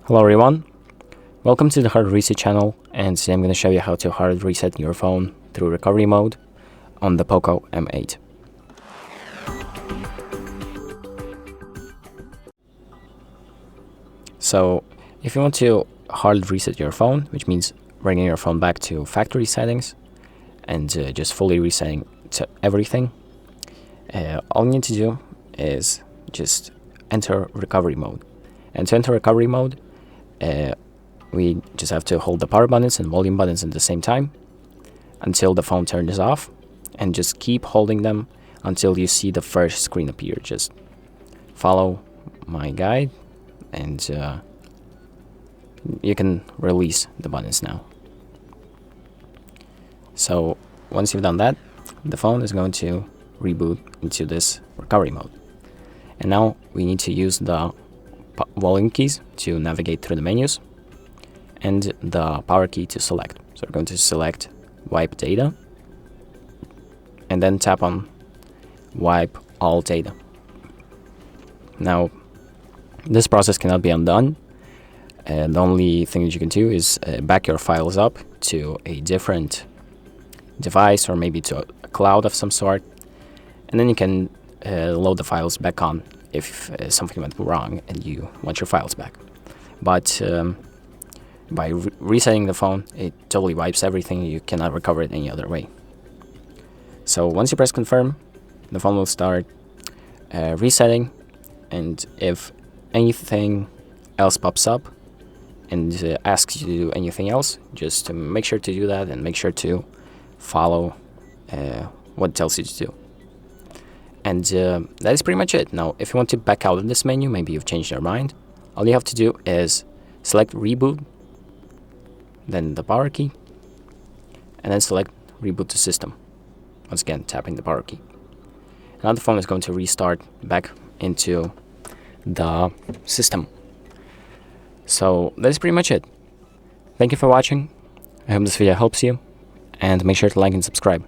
Hello everyone, welcome to the Hard Reset channel, and today I'm going to show you how to hard reset your phone through recovery mode on the POCO M8. So if you want to hard reset your phone, which means bringing your phone back to factory settings and just fully resetting to everything, all you need to do is just enter recovery mode. And to enter recovery mode, we just have to hold the power buttons and volume buttons at the same time until the phone turns off, and just keep holding them until you see the first screen appear. Just follow my guide and you can release the buttons now. So once you've done that, the phone is going to reboot into this recovery mode. And now we need to use the volume keys to navigate through the menus and the power key to select. So we're going to select wipe data and then tap on wipe all data. Now this process cannot be undone, and the only thing that you can do is back your files up to a different device or maybe to a cloud of some sort, and then you can load the files back on if something went wrong and you want your files back. But by resetting the phone, it totally wipes everything. You cannot recover it any other way. So once you press confirm, the phone will start resetting, and if anything else pops up and asks you to do anything else, just make sure to do that and make sure to follow what it tells you to do. And that is pretty much it. Now, if you want to back out of this menu, maybe you've changed your mind, all you have to do is select Reboot, then the power key, and then select Reboot to System. Once again, tapping the power key. Now the phone is going to restart back into the system. So that is pretty much it. Thank you for watching. I hope this video helps you, and make sure to like and subscribe.